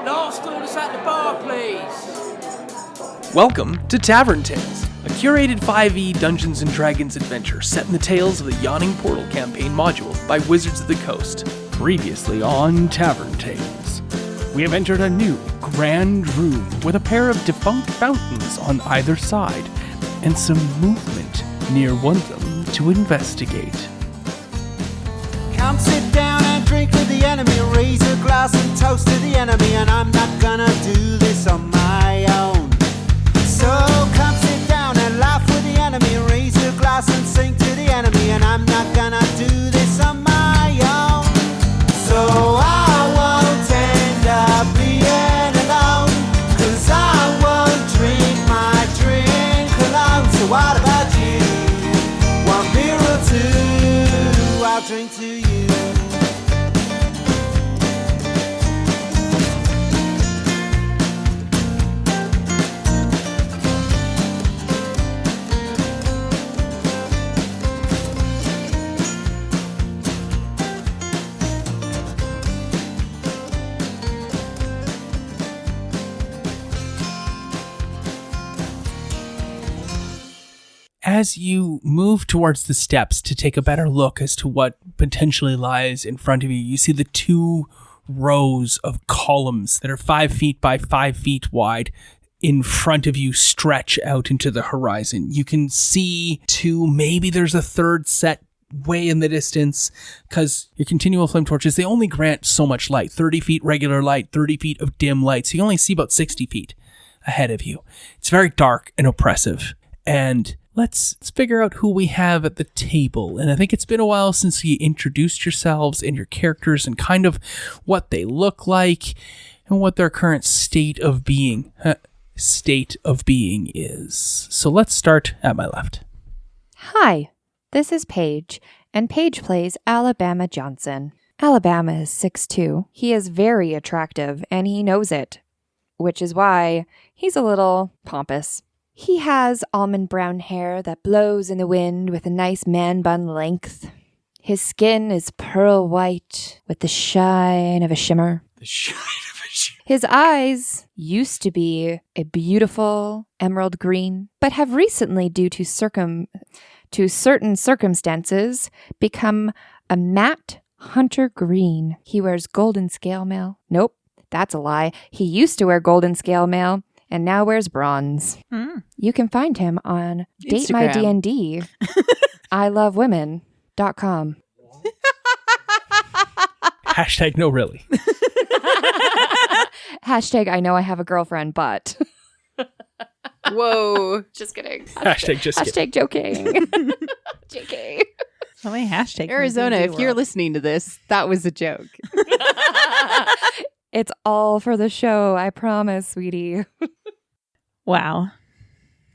Last orders at the bar, please. Welcome to Tavern Tales, a curated 5e Dungeons & Dragons adventure set in the tales of the Yawning Portal campaign module by Wizards of the Coast. Previously on Tavern Tales, we have entered a new, grand room with a pair of defunct fountains on either side, and some movement near one of them to investigate. Come sit down and drink with the enemy, raise a glass and toast to the enemy, and I'm not gonna do this on my own. So come sit down and laugh with the enemy, raise a glass and sing to the enemy, and I'm not gonna do this on my own. So I won't end up being alone, 'cause I won't drink my drink alone. So what about you? One beer or two, I'll drink to you. As you move towards the steps to take a better look as to what potentially lies in front of you, you see the two rows of columns that are 5 feet by 5 feet wide in front of you stretch out into the horizon. You can see two, maybe there's a third set way in the distance, because your continual flame torches, they only grant so much light. 30 feet regular light, 30 feet of dim light, so you only see about 60 feet ahead of you. It's very dark and oppressive. And let's figure out who we have at the table. And I think it's been a while since you introduced yourselves and your characters and kind of what they look like and what their current state of being is. So let's start at my left. Hi, this is Paige, and Paige plays Alabama Johnson. Alabama is 6'2". He is very attractive, and he knows it, which is why he's a little pompous. He has almond brown hair that blows in the wind with a nice man bun length. His skin is pearl white with the shine of a shimmer. His eyes used to be a beautiful emerald green, but have recently, due to certain circumstances, become a matte hunter green. He wears golden scale mail. Nope, that's a lie. He used to wear golden scale mail and now wears bronze. You can find him on Instagram. DateMyDND, ilovewomen.com. Hashtag no really. Hashtag I know I have a girlfriend, but... Whoa. Just kidding. Hashtag just kidding. Hashtag joking. JK. How many hashtags? Arizona, if you're listening to this, that was a joke. It's all for the show, I promise, sweetie. Wow.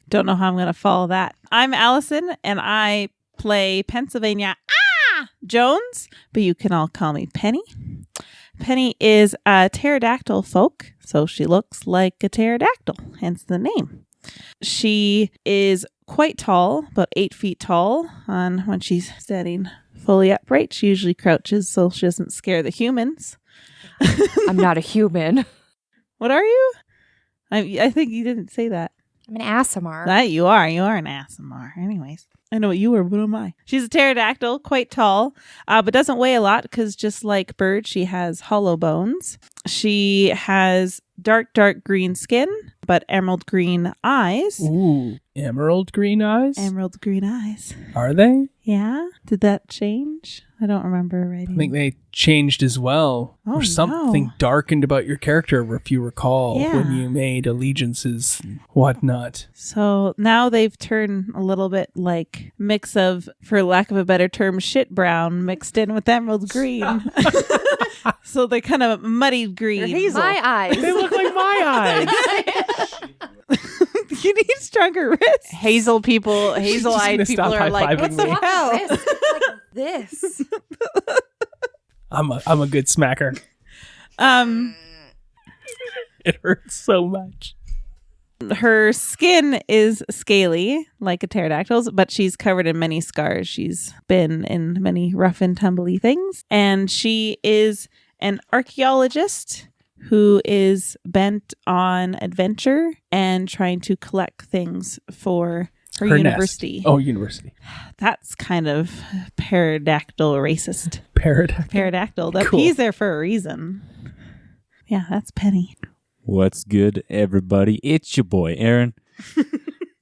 Don't know how I'm going to follow that. I'm Allison, and I play Pennsylvania Jones, but you can all call me Penny. Penny is a pterodactyl folk, so she looks like a pterodactyl, hence the name. She is quite tall, about 8 feet tall. When she's standing fully upright, she usually crouches so she doesn't scare the humans. I'm not a human. What are you? I think you didn't say that. I'm an Asimar. That you are. You are an Asimar. Anyways, I know what you were. What am I? She's a pterodactyl, quite tall, but doesn't weigh a lot because just like Bird, she has hollow bones. She has dark green skin, but emerald green eyes. Ooh, emerald green eyes? Emerald green eyes. Are they? Yeah. Did that change? I don't remember writing. I think they changed as well. Oh, or something no. darkened about your character, if you recall, Yeah. when you made allegiances and whatnot. So now they've turned a little bit like mix of, for lack of a better term, shit brown mixed in with emerald green. So they kind of muddied green. My eyes. They look like my eyes. You need stronger wrists. Hazel-eyed people stop are like, high-fiving what the me. hell? Like this. I'm a good smacker. It hurts so much. Her skin is scaly, like a pterodactyl's, but she's covered in many scars. She's been in many rough and tumbly things. And she is an archaeologist who is bent on adventure and trying to collect things for her university. Nest. Oh, university. That's kind of pterodactyl racist. Pterodactyl. The Cool. P's there for a reason. Yeah, that's Penny. What's good, everybody? It's your boy, Aaron.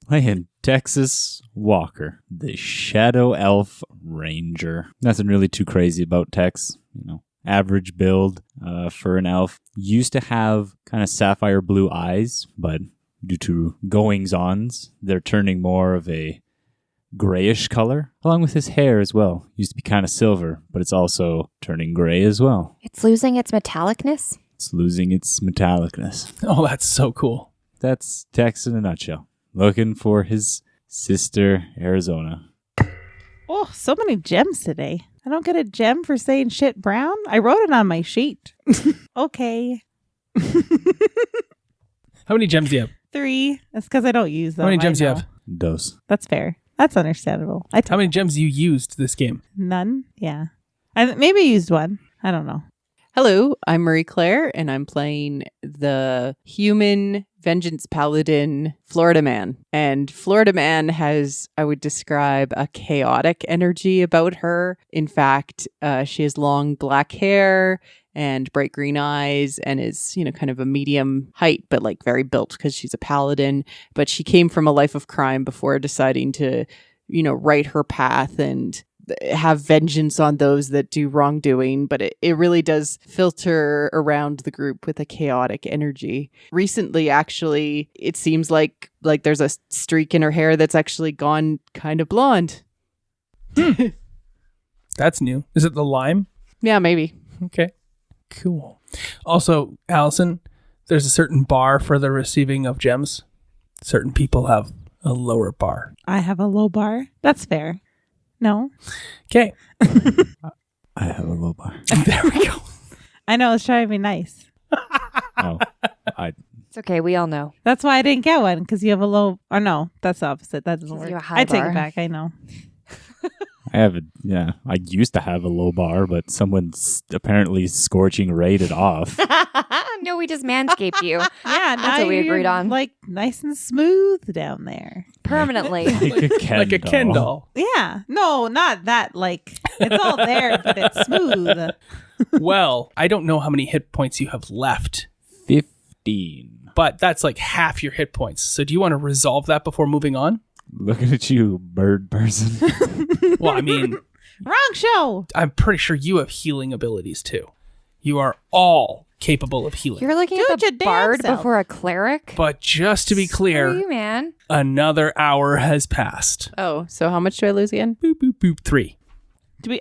Playing Texas Walker, the Shadow Elf Ranger. Nothing really too crazy about Tex. Average build for an elf. Used to have kind of sapphire blue eyes, but due to goings-ons, they're turning more of a grayish color, along with his hair as well. Used to be kind of silver, but it's also turning gray as well. It's losing its metallicness. It's losing its metallicness. Oh, that's so cool. That's Tex in a nutshell. Looking for his sister, Arizona. Oh, so many gems today. I don't get a gem for saying shit brown. I wrote it on my sheet. Okay. How many gems do you have? 3. That's because I don't use them. How many gems do you I know. have? Dos. That's fair. That's understandable. How many gems you used this game? None? Yeah. Maybe I used 1. I don't know. Hello, I'm Marie Claire, and I'm playing the human vengeance paladin Florida Man. And Florida Man has, I would describe, a chaotic energy about her. In fact, she has long black hair and bright green eyes and is, kind of a medium height, but like very built because she's a paladin. But she came from a life of crime before deciding to, right her path and have vengeance on those that do wrongdoing, but it really does filter around the group with a chaotic energy. Recently, actually, it seems like there's a streak in her hair that's actually gone kind of blonde. That's new. Is it the lime? Yeah, maybe. Okay. Cool. Also, Allison, there's a certain bar for the receiving of gems. Certain people have a lower bar. I have a low bar. That's fair. No. Okay. I have a low bar. There we go. I know. I was trying to be nice. Oh, It's okay. We all know. That's why I didn't get one, because you have a low... Or no, that's the opposite. That doesn't work. You have a high I take bar. it back. I know. I have I used to have a low bar, but someone's apparently scorching rated off. No, we just manscaped you. Yeah, That's what we agreed on. Like nice and smooth down there. Permanently. Like a Ken doll. Yeah. No, not that. Like, it's all there, but it's smooth. Well, I don't know how many hit points you have left, 15. but that's like half your hit points. So do you want to resolve that before moving on? Looking at you, bird person. Well, I mean, Wrong show. I'm pretty sure you have healing abilities too. You are all capable of healing. You're looking Do at it your the damn bard self. before a cleric? But just to be Screw clear, you, man. another hour has passed. Oh, so how much do I lose again? Boop, boop, boop. 3.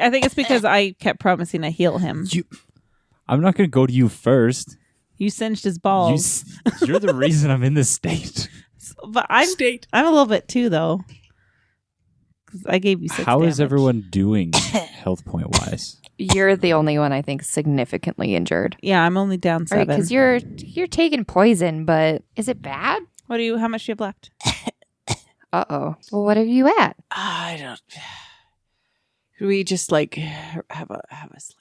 I think it's because I kept promising to heal him. I'm not going to go to you first. You singed his balls. You're the reason I'm in this state. But I'm a little bit too, though. 'Cause I gave you 6 How is damage. everyone doing health point wise? You're the only one I think significantly injured. Yeah, I'm only down Right, 7. because you're taking poison, but is it bad? How much do you have left? Uh-oh. Well, what are you at? I don't. Should we just have a sleep?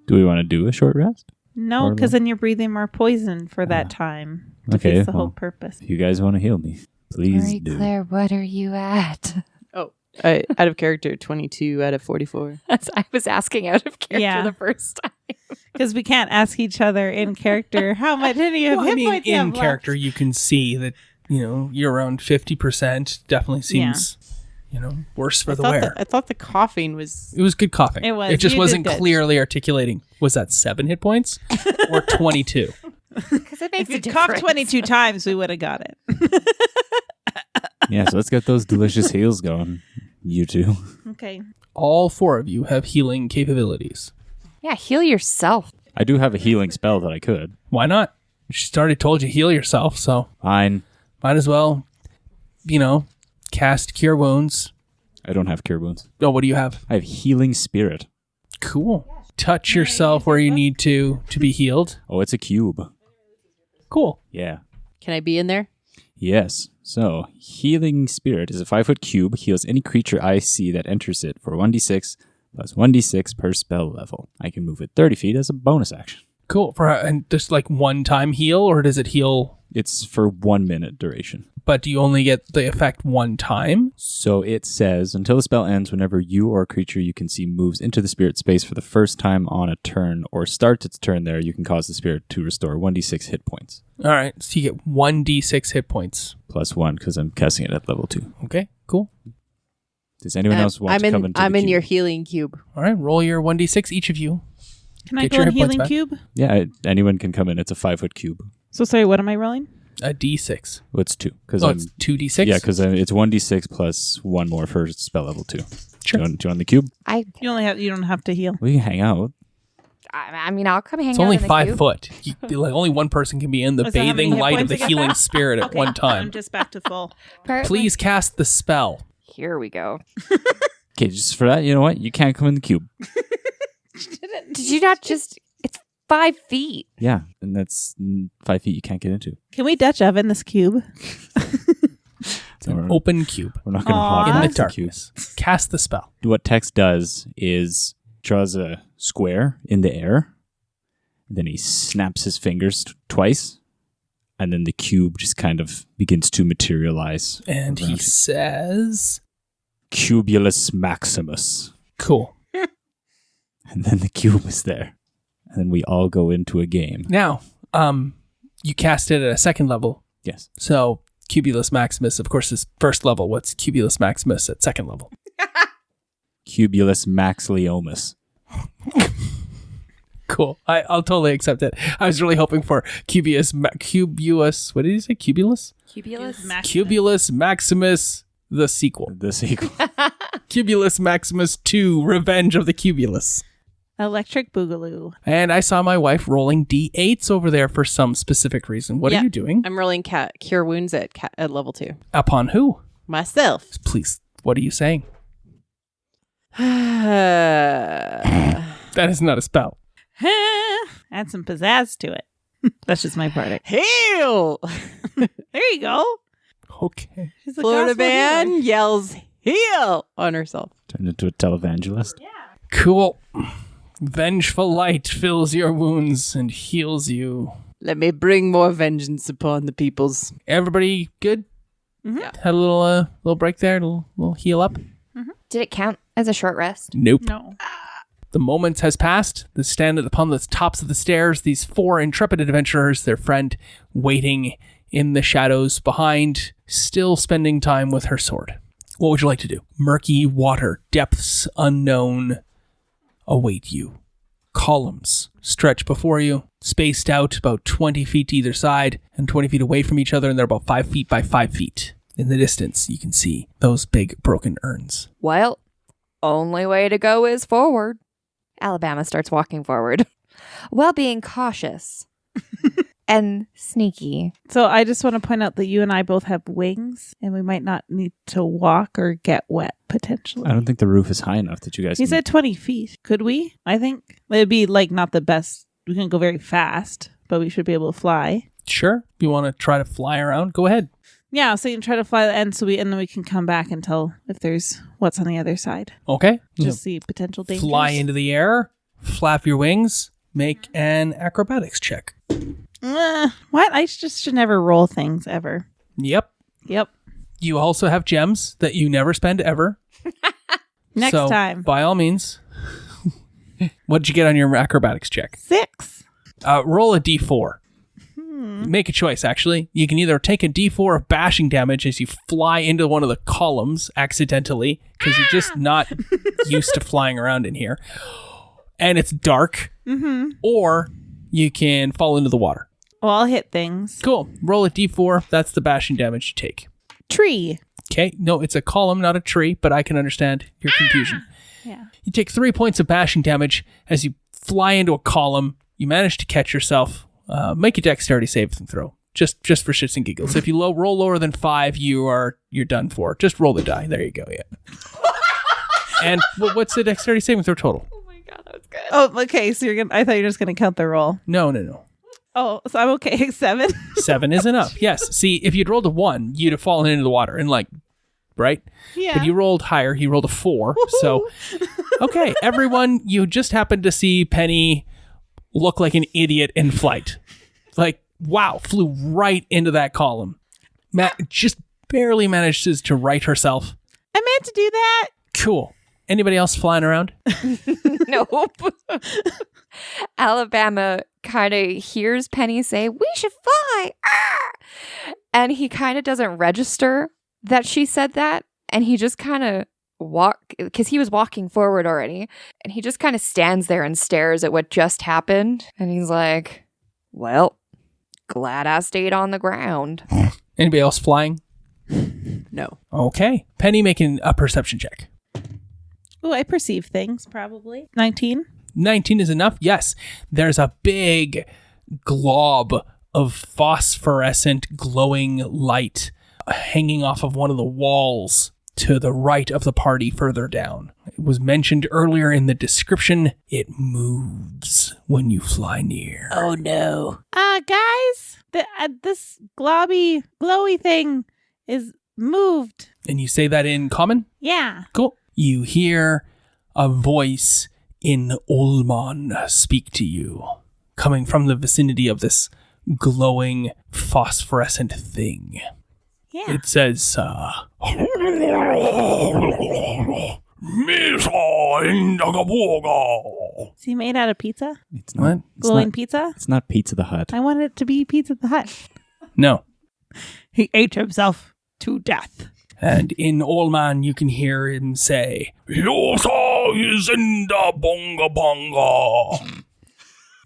Do we want to do a short rest? No, Or because then you're breathing more poison for that time. okay, Defeats the whole well. purpose. If you guys want to heal me, please Marie do. Claire, what are you at? Oh, out of character, 22 out of 44. I was asking out of character Yeah. the first time. Because we can't ask each other in character how much do you have Well, hit I mean, points you have in left? character, you can see that, you're around 50%. Definitely seems, worse for the wear. I thought the coughing was. It was good coughing. It was. It just You did wasn't good. clearly articulating. Was that 7 hit points or 22? Because it makes If you a difference. coughed 22 times, we would have got it. Yeah, so let's get those delicious heals going. You two. Okay. All 4 of you have healing capabilities. Yeah, heal yourself. I do have a healing spell that I could. Why not? She's already told you heal yourself, so Fine. might as well, cast Cure Wounds. I don't have cure wounds. Oh, what do you have? I have healing spirit. Cool. Touch yourself where you need to be healed. Oh, it's a cube. Cool. Yeah. Can I be in there? Yes. So, healing spirit is a 5-foot cube, heals any creature I see that enters it for 1d6 plus 1d6 per spell level. I can move it 30 feet as a bonus action. Cool. And just like one time heal, or does it heal? It's for 1 minute duration. But do you only get the effect one time? So it says, until the spell ends, whenever you or a creature you can see moves into the spirit space for the first time on a turn or starts its turn there, you can cause the spirit to restore 1d6 hit points. All right. So you get 1d6 hit points. Plus 1, because I'm casting it at level 2. Okay, cool. Does anyone else want to come into I'm the in cube? your healing cube. All right, roll your 1d6, each of you. Can I Get go your in hit points healing back. cube? Yeah, anyone can come in. It's a 5-foot cube. So sorry, what am I rolling? A d6. Well, it's 2. Oh, it's 2d6? Yeah, because it's 1d6 plus 1 more for spell level 2. Sure. Do you want the cube? You don't have to heal. We can hang out. I mean, I'll come hang It's out only in the 5 cube. foot. Like only one person can be in the Is that how many bathing hit light of points the I get healing back? spirit at one I'm time. just back to full. Perfect. Please cast the spell. Here we go. Okay, just for that, you know what? You can't come in the cube. Did you not just... It's 5 feet. Yeah, and that's 5 feet you can't get into. Can we Dutch oven this cube? It's an open cube We're not going to Aw. hog in the the cube. darkness. Cast the spell. What text does is draws a square in the air, then he snaps his fingers twice, and then the cube just kind of begins to materialize. And he around him. says... Cubulus Maximus. Cool. And then the cube is there. And then we all go into a game. Now, you cast it at a second level. Yes. So, Cubulus Maximus, of course, is first level. What's Cubulus Maximus at second level? Cubulus Max Leomus. Cool. I'll totally accept it. I was really hoping for Cubulus, what did you say? Cubulus? Cubulus? Cubulus Maximus, the sequel. The sequel. Cubulus Maximus 2, Revenge of the Cubulus. Electric Boogaloo. And I saw my wife rolling D8s over there for some specific reason. What Yeah. are you doing? I'm rolling cure wounds at level 2. Upon who? Myself. Please, what are you saying? Heal. That is not a spell. Add some pizzazz to it. That's just my part. There you go. Okay. She's a Florida gospel healer. man yells heal on herself. Turned into a televangelist. Cool. Vengeful light fills your wounds and heals you. Let me bring more vengeance upon the peoples. Everybody good? Mhm. Yeah. Had a little break there, little heal up? Did it count as a short rest? Nope. No. The moment has passed. They stand upon the tops of the stairs. These 4 intrepid adventurers, their friend waiting in the shadows behind, still spending time with her sword. What would you like to do? Murky water, depths unknown, await you. Columns stretch before you, spaced out about 20 feet to either side and 20 feet away from each other, and they're about 5 feet by 5 feet. In the distance, you can see those big broken urns. Well, only way to go is forward. Alabama starts walking forward while being cautious and sneaky. So I just want to point out that you and I both have wings, and we might not need to walk or get wet potentially. I don't think the roof is high enough that you guys He can... said 20 feet. Could we? I think it'd be like not the best. We can go very fast, but we should be able to fly. Sure. If you want to try to fly around, go ahead. Yeah, so you can try to fly the end, and then we can come back and tell if there's what's on the other side. Okay. Just see potential dangers. Fly into the air, flap your wings, make an acrobatics check. What? I just should never roll things ever. Yep. Yep. You also have gems that you never spend ever. Next So, time. by all means. What did you get on your acrobatics check? 6. Roll a d4. Make a choice, actually. You can either take a d4 of bashing damage as you fly into one of the columns accidentally, because you're just not used to flying around in here, and it's dark, or you can fall into the water. Well, I'll hit things. Cool. Roll a d4. That's the bashing damage you take. Tree. Okay. No, it's a column, not a tree, but I can understand your confusion. Yeah. You take 3 points of bashing damage as you fly into a column. You manage to catch yourself. Make a dexterity saving throw, just for shits and giggles. If you roll lower than 5, you're done for. Just roll the die. There you go. Yeah. And what's the dexterity saving throw total? Oh my god, that was good. Oh, okay. So I thought you were just going to count the roll. No. Oh, so I'm okay. 7. 7 is enough. Yes. See, if you'd rolled a 1, you'd have fallen into the water and right? Yeah. But you rolled higher. You rolled a 4. So, okay, everyone, you just happened to see Penny look like an idiot in flight. Like, wow, flew right into that column. Just barely manages to right herself. I meant to do that. Cool. Anybody else flying around? Nope. Alabama kind of hears Penny say, "We should fly." And he kind of doesn't register that she said that. And he just kind of because he was walking forward already. And he just kind of stands there and stares at what just happened. And he's like, well, glad I stayed on the ground. Anybody else flying? No. Okay. Penny making a perception check. Oh, I perceive things, probably. 19. 19 is enough? Yes. There's a big glob of phosphorescent glowing light hanging off of one of the walls to the right of the party further down. It was mentioned earlier in the description. It moves when you near. Oh, no. Guys, this glowy thing is moved. And you say that in common? Yeah. Cool. You hear a voice in Ullman speak to you, coming from the vicinity of this glowing phosphorescent thing. Yeah. It says, Is he made out of pizza? It's not. What? Glowing pizza? It's not Pizza the Hut. I want it to be Pizza the Hut. No. He ate himself to death. And in Ullman, you can hear him say, Yosa is in the bonga bonga.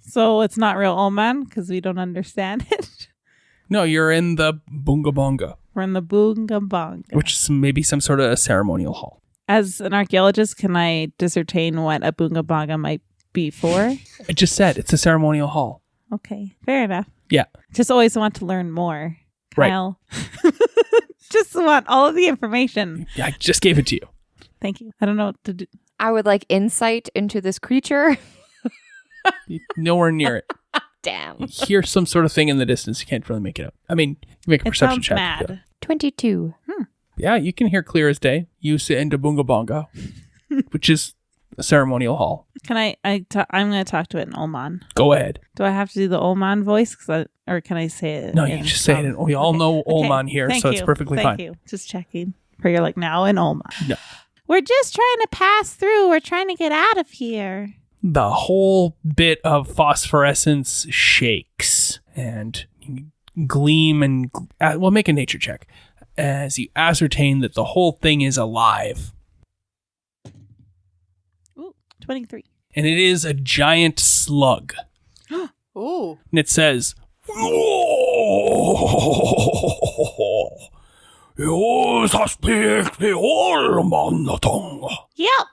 So it's not real old man because we don't understand it. No, you're in the bunga bonga, We're in the boonga bong. which is maybe some sort of ceremonial hall. As an archaeologist, can I discertain what a boonga bonga might be for? I just said it's a ceremonial hall. Okay, fair enough. Yeah. Just always want to learn more, Right. Kyle. Just want all of the information. I just gave it to you. Thank you. I don't know what to do. I would like insight into this creature. Nowhere near it. Damn. You hear some sort of thing in the distance. You can't really make it out. I mean, you make a It perception sounds check. mad. 22. Yeah, you can hear clear as day. You sit into bunga bonga, which is a ceremonial hall. Can I'm going to talk to it in Oman. Go ahead. Do I have to do the Oman voice? Or can I say it? No, you just say it. We all know Oman here, Thank so it's you. perfectly Thank fine. you. Just checking. For you're like, now in Oman. No. We're just trying to pass through. We're trying to get out of here. The whole bit of phosphorescence shakes and you gleam and well, make a nature check as you ascertain that the whole thing is alive. Ooh, 23. And it is a giant slug. Ooh. And it says, You suspect the Allman tongue. Yep.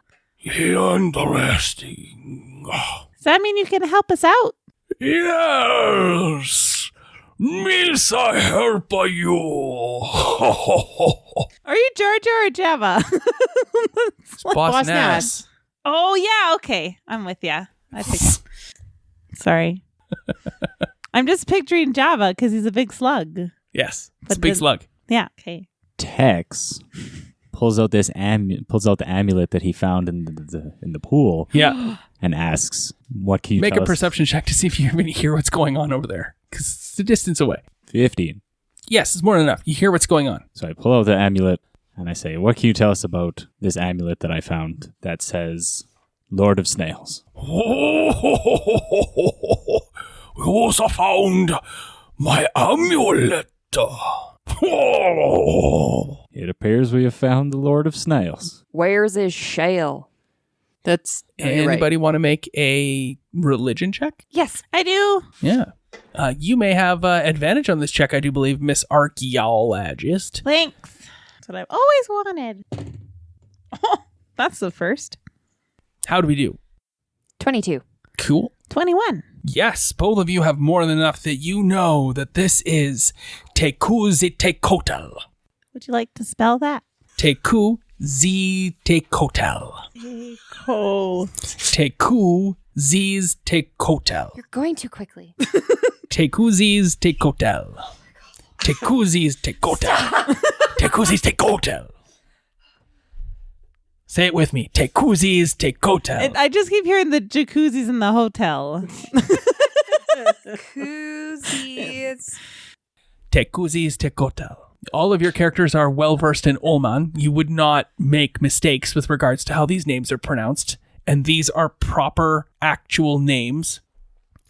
Interesting. Does that mean you can help us out? Yes. Miss, I help you. Are you Georgia or Java? Boss Nass. Nass. Oh, yeah. Okay. I'm with ya. Sorry. I'm just picturing Java because he's a big slug. Yes. It's But a big the- slug. Yeah. Okay. Tex pulls out the amulet that he found in the pool Yeah. and asks, "What can you Make tell a us?" perception check to see if you even hear what's going on over there. Because it's a distance away. 15. Yes, it's more than enough. You hear what's going on. So I pull out the amulet and I say, "What can you tell us about this amulet that I found that says Lord of Snails?" We also found my amulet. It appears we have found the Lord of Snails. Where's his shale? That's you're right. Anybody want to make a religion check? Yes. I do. Yeah. You may have advantage on this check, I do believe, Miss Archaeologist. Thanks. That's what I've always wanted. Oh, that's the first. How do we do? 22. Cool. 21. Yes, both of you have more than enough that you know that this is Tekuzitekotel. Would you like to spell that? Tekuzitekotel. Oh. Tekuzitekotel. You're going too quickly. Tekuzitekotel. Tekuzitekotel. Tekuzitekotel. Say it with me. Tekuzis, Tekotel. I just keep hearing the jacuzzis in the hotel. Koozies. Tekuzis, Tekotel. All of your characters are well versed in Ulman. You would not make mistakes with regards to how these names are pronounced. And these are proper, actual names.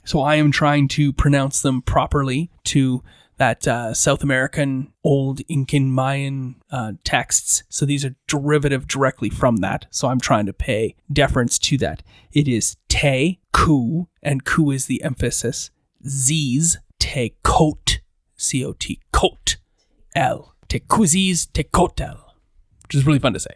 So I am trying to pronounce them properly to that South American old Incan Mayan texts. So these are derivative directly from that. So I'm trying to pay deference to that. It is te, ku, and ku is the emphasis. Z's, te coat, C-O-T, coat, L. Tekuzis, tekotel, which is really fun to say.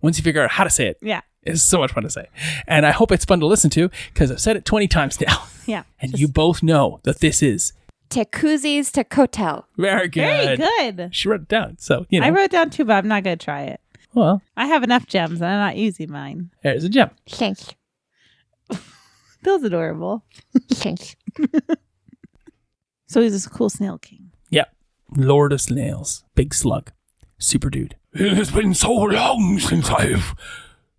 Once you figure out how to say it, Yeah. it's so much fun to say. And I hope it's fun to listen to because I've said it 20 times now. Yeah. And you both know that this is Tekuzis, Tekotel. very good. Very good. She wrote it down. So, you know. I wrote it down too, but I'm not going to try it. Well, I have enough gems and I'm not using mine. there's a gem. Thanks. Feels adorable. Thanks. So he's this cool snail king. Yep. Lord of Snails. Big slug. Super dude. It has been so long since I've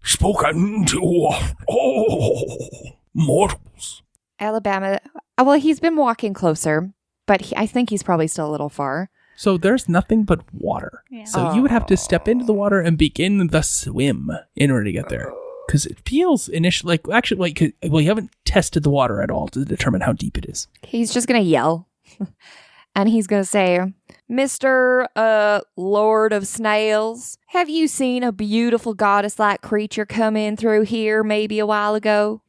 spoken to mortals. Alabama. Well, he's been walking closer, but I think he's probably still a little far. So there's nothing but water. Yeah. So you would have to step into the water and begin the swim in order to get there. Because it feels initially you haven't tested the water at all to determine how deep it is. He's just going to yell. And he's going to say, Mr. Lord of Snails, have you seen a beautiful goddess-like creature come in through here maybe a while ago?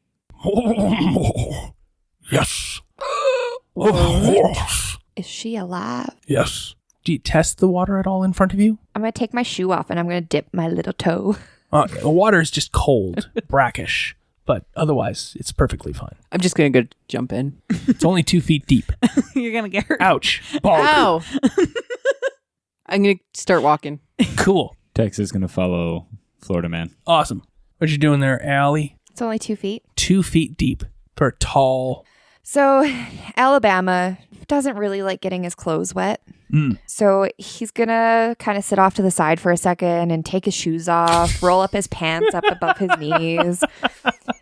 Yes. Of course. Is she alive? Yes. Do you test the water at all in front of you? I'm going to take my shoe off and I'm going to dip my little toe. The water is just cold, brackish, but otherwise it's perfectly fine. I'm just going to go jump in. It's only 2 feet deep. You're going to get hurt. Ouch. Bonk. Ow! I'm going to start walking. Cool. Tex is going to follow Florida Man. Awesome. What you doing there, Allie? It's only 2 feet. 2 feet deep for a tall. So Alabama doesn't really like getting his clothes wet. So he's going to kind of sit off to the side for a second and take his shoes off, roll up his pants up above his knees,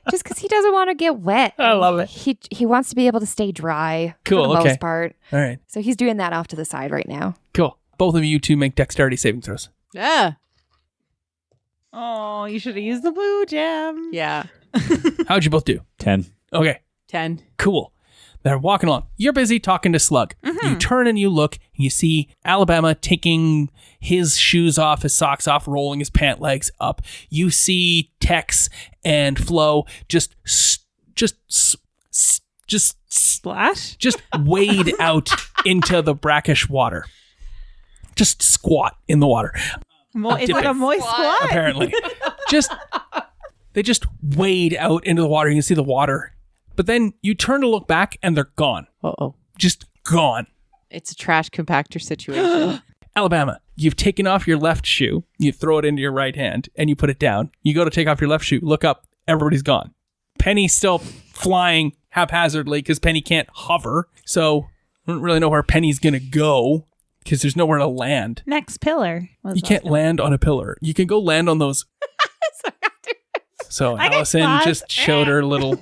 just because he doesn't want to get wet. I love it. He wants to be able to stay dry Cool, for the okay. most part. All right. So he's doing that off to the side right now. Cool. Both of you two make dexterity saving throws. Yeah. Oh, you should have used the blue gem. Yeah. How'd you both do? 10. Okay. 10. Cool. They're walking along. You're busy talking to Slug. You turn and you look, and you see Alabama taking his shoes off, his socks off, rolling his pant legs up. You see Tex and Flo just Splash? wade out into the brackish water. Just squat in the water, It's like a moist squat. apparently. They just wade out into the water. You can see the water. But then you turn to look back and they're gone. Uh-oh. Just gone. It's a trash compactor situation. Alabama, you've taken off your left shoe. You throw it into your right hand and you put it down. You go to take off your left shoe. Look up. Everybody's gone. Penny's still flying haphazardly because Penny can't hover. So I don't really know where Penny's going to go because there's nowhere to land. Next pillar. You can't land on a pillar. You can go land on those. So I got Allison claws. just showed her little...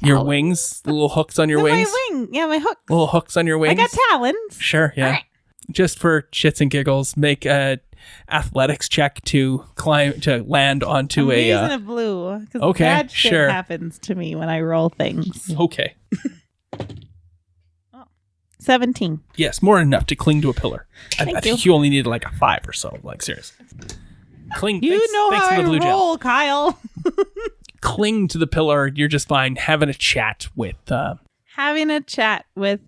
Your wings, the little hooks on your wings. My wing. Yeah, my hook. Little hooks on your wings. I got talons. Sure, yeah. Just for shits and giggles, make a athletics check to land onto I'm a. using a blue. 'Cause okay, bad shit sure. happens to me when I roll things. Okay. 17. Yes, more than enough to cling to a pillar. I Thank think you only needed like a 5 or so. Like seriously, cling. You know thanks how for I the blue gel. roll, Kyle. Cling to the pillar. You're just fine. Having a chat with. Having a chat with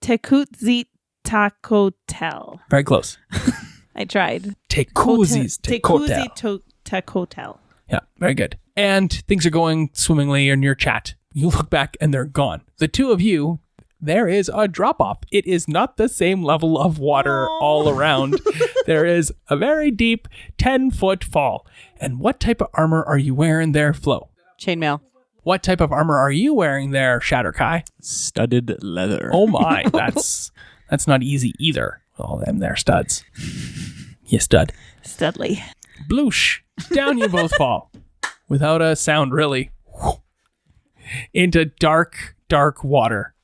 Tekutzi Takotel. Very close. I tried. Tekuzis Tekotel. Tekutzi Takotel. Yeah, very good. And things are going swimmingly in your chat. You look back and they're gone. The two of you, there is a drop off. It is not the same level of water all around. There is a very deep 10-foot fall. And what type of armor are you wearing there, Flo? Chainmail. What type of armor are you wearing there, Shatterkai? Studded leather. Oh my, that's not easy either. All them there studs. You stud. Studley. Bloosh. Down you both fall. Without a sound, really. Into dark, dark water.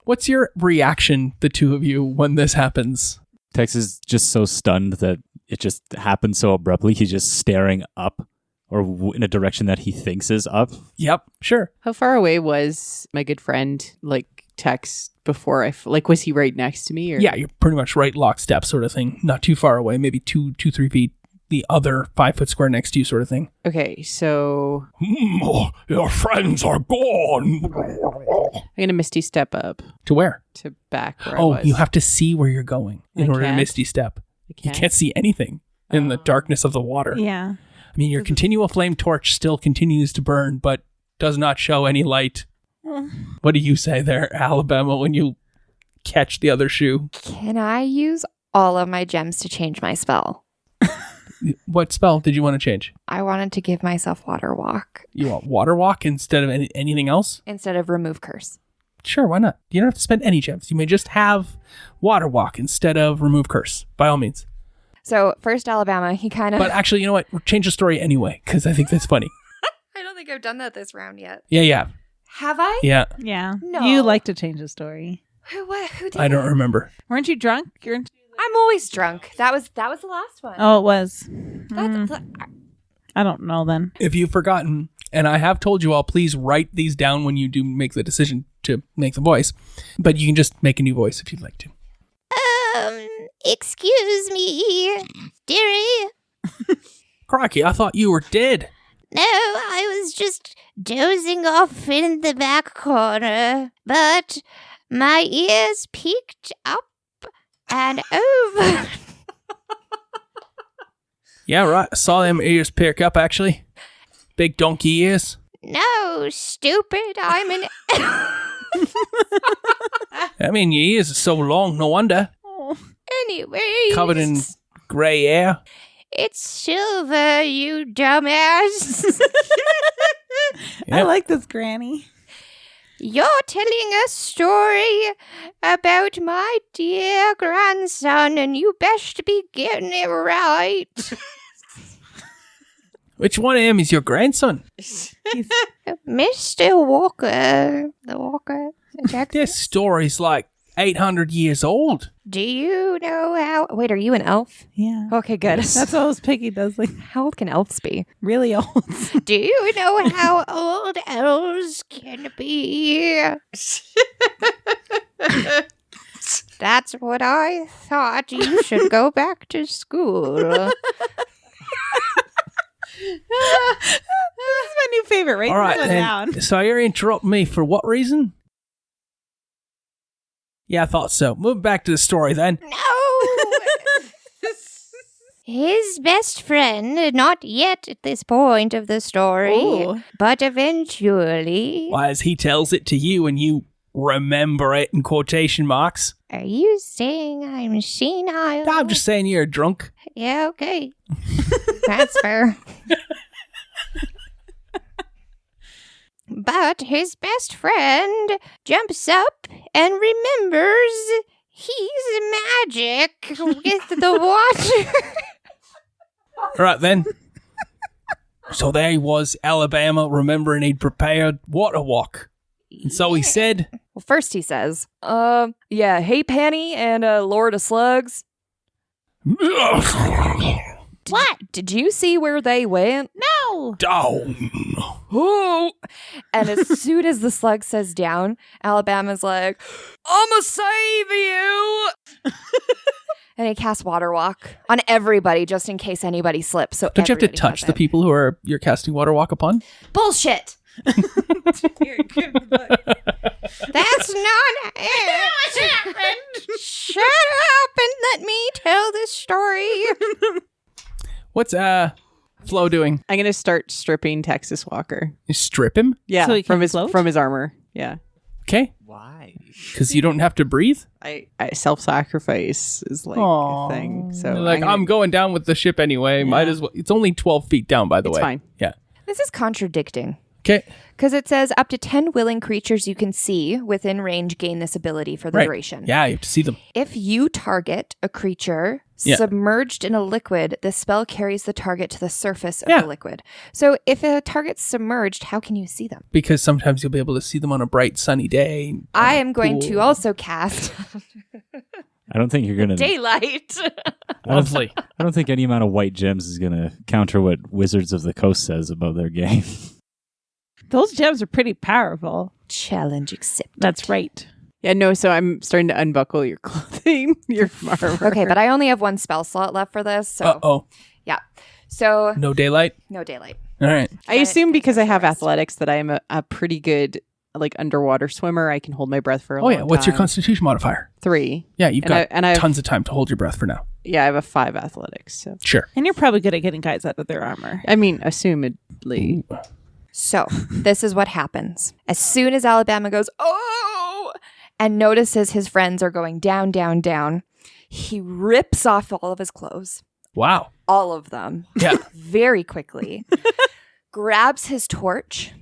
What's your reaction, the two of you, when this happens? Tex is just so stunned that it just happened so abruptly. He's just staring up or in a direction that he thinks is up. Yep, sure. How far away was my good friend, like, Tex before was he right next to me? Or? Yeah, you're pretty much right lockstep sort of thing. Not too far away, maybe 3 feet. The other 5 foot square next to you sort of thing. Okay, so... your friends are gone. I'm going to Misty step up. To where? To back where I was. You have to see where you're going in order to Misty step. You can't see anything in the darkness of the water. Yeah. I mean, your continual flame torch still continues to burn, but does not show any light. What do you say there, Alabama, when you catch the other shoe? Can I use all of my gems to change my spell? What spell did you want to change? I wanted to give myself Water Walk. You want Water Walk instead of anything else? Instead of Remove Curse. Sure, why not? You don't have to spend any gems. You may just have Water Walk instead of Remove Curse, by all means. So, first Alabama, he kind of... But actually, you know what? We'll change the story anyway, because I think that's funny. I don't think I've done that this round yet. Yeah. Have I? Yeah. Yeah. No. You like to change the story. Who did I don't remember. Weren't you drunk? I'm always drunk. That was the last one. Oh, it was. That's, I don't know then. If you've forgotten, and I have told you all, please write these down when you do make the decision to make the voice. But you can just make a new voice if you'd like to. Excuse me, dearie. Crikey, I thought you were dead. No, I was just dozing off in the back corner, but my ears peeked up and over. Yeah, right. I saw them ears perk up, actually. Big donkey ears. No, stupid, I'm an... I mean, your ears are so long, no wonder. Anyways. Covered in grey hair. It's silver, you dumbass. I like this granny. You're telling a story about my dear grandson, and you best be getting it right. Which one of them is your grandson? Mr. Walker. The Walker. This story's like 800 years old. Do you know how... Wait, are you an elf? Yeah. Okay, good. That's what was Piggy does. Like, How old can elves be? really old. Do you know how old elves can be? That's what I thought. You should go back to school. This is my new favorite. Right? All right, This one down. then. So you're interrupting me for what reason? Yeah, I thought so. Move back to the story, then. No! His best friend, not yet at this point of the story, Ooh. but eventually. Why, as he tells it to you and you remember it in quotation marks. Are you saying I'm senile? I'm just saying you're drunk. Yeah, okay. That's fair. But his best friend jumps up and remembers he's magic with the water. All right, then. So there he was, Alabama, remembering he'd prepared water walk. And so he said, Well, first he says, yeah, hey, Penny and Lord of Slugs. What? Did you see where they went? No. down. Oh! And as soon as the slug says down, Alabama's like, I'ma save you! And he casts Water Walk on everybody just in case anybody slips. So Don't you have to everybody touch has the it. people who are you're casting water walk upon? Bullshit! That's not it. Shut up and let me tell this story. What's Flo doing? I'm gonna start stripping Texas Walker. You strip him? Yeah, So he from can his float? from his armor. Yeah, Okay. Why? Because you don't have to breathe? I self-sacrifice is like Aw. a thing. So Like, I'm going down with the ship anyway. Might as well. It's only 12 feet down, by the It's way. fine. Yeah. This is contradicting. Okay. Because it says up to 10 willing creatures you can see within range gain this ability for the Right. duration. Yeah, you have to see them. If you target a creature Yeah. Submerged in a liquid, the spell carries the target to the surface of the liquid. So if a target's submerged, how can you see them? Because sometimes you'll be able to see them on a bright sunny day. I am going pool. to also cast I don't think you're going to... daylight. Lovely. I don't think any amount of white gems is going to counter what Wizards of the Coast says about their game. Those gems are pretty powerful. Challenge accepted. That's right. Yeah, no, so I'm starting to unbuckle your clothing, your armor. Okay, but I only have one spell slot left for this. So Uh-oh. yeah. So No daylight? no daylight. All right. I assume because I have Rest. athletics that I am a pretty good underwater swimmer. I can hold my breath for a long time. What's your constitution modifier? 3. Yeah, you've And got I have- tons of time to hold your breath for now. Yeah, I have a 5 athletics. So Sure. And you're probably good at getting guys out of their armor. I mean, assumedly. So this is what happens. As soon as Alabama goes, oh, and notices his friends are going down, down, down, he rips off all of his clothes, Wow. all of them, Yeah. very quickly, grabs his torch.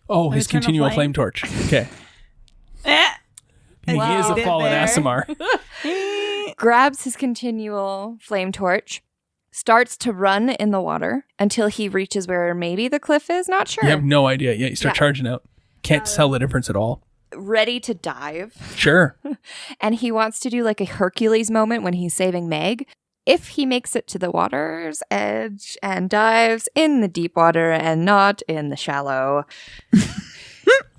Oh, his Eternal continual flame. flame torch. Okay. Eh. He is a Did fallen there. Aasimar. Grabs his continual flame torch, starts to run in the water until he reaches where maybe the cliff is, not sure. You have no idea. Yeah, you start Yeah. charging out. Can't tell the difference at all. Ready to dive. Sure. And he wants to do like a Hercules moment when he's saving Meg. If he makes it to the water's edge and dives in the deep water and not in the shallow.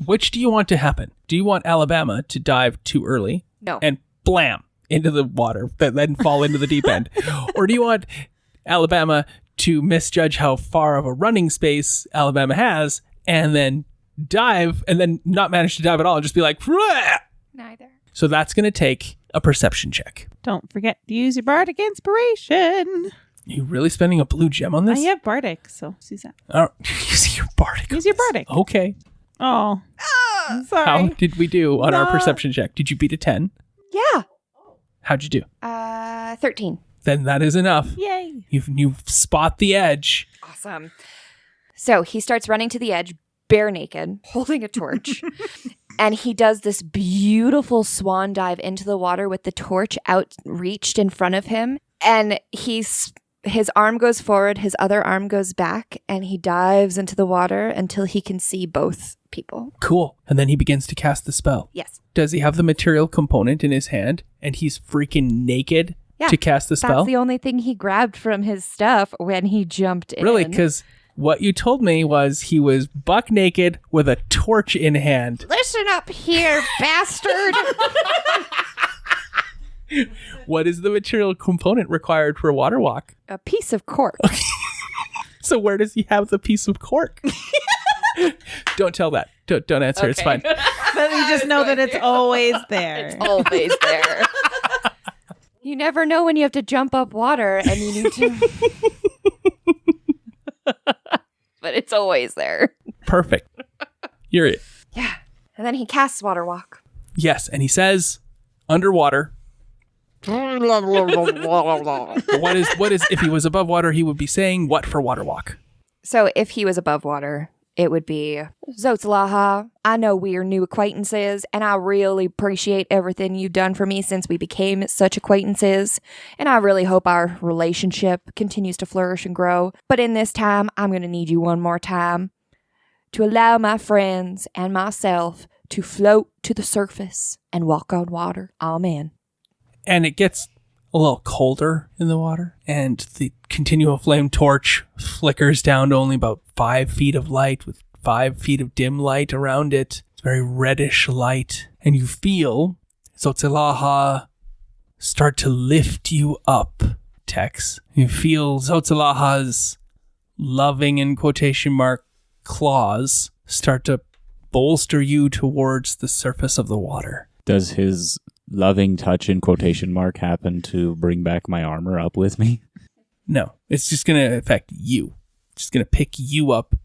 Which do you want to happen? Do you want Alabama to dive too early No. and blam into the water, then fall into the deep end? Or do you want Alabama to misjudge how far of a running space Alabama has and then dive and then not manage to dive at all and just be like, "Frah!" Neither. So that's going to take a perception check. Don't forget to use your bardic inspiration. You really spending a blue gem on I this? have bardic, so use that. Oh, use your bardic. Use your bardic. Okay. Oh. How Sorry. did we do on our No. perception check? Did you beat a 10? Yeah. How'd you do? 13. Then that is enough. Yay. You spot the edge. Awesome. So he starts running to the edge, bare naked, holding a torch. And he does this beautiful swan dive into the water with the torch outreached in front of him. And his arm goes forward, his other arm goes back, and he dives into the water until he can see both people. Cool. And then he begins to cast the spell. Yes. Does he have the material component in his hand and he's freaking naked Yeah, to cast the spell? That's the only thing he grabbed from his stuff when he jumped in. Really? Because what you told me was he was buck naked with a torch in hand. Listen up here, bastard. What is the material component required for a water walk? A piece of cork. So where does he have the piece of cork? Don't tell that. Don't answer. It's fine. But you just know that it's always there. Always there. You never know when you have to jump up water and you need to. But it's always there. Perfect. You're it. Yeah. And then he casts Water Walk. Yes. And he says, underwater. What is if he was above water, he would be saying what for water walk? So if he was above water, it would be Zotzlaha. I know we're new acquaintances, and I really appreciate everything you've done for me since we became such acquaintances. And I really hope our relationship continues to flourish and grow. But in this time, I'm going to need you one more time to allow my friends and myself to float to the surface and walk on water. Amen. And it gets a little colder in the water, and the continual flame torch flickers down to only about 5 feet of light with 5 feet of dim light around it. It's very reddish light, and you feel Zotzlaha start to lift you up, Tex. You feel Zotzlaha's loving, in quotation mark, claws start to bolster you towards the surface of the water. Does his loving touch in quotation mark happen to bring back my armor up with me? No, it's just going to affect you. It's just going to pick you up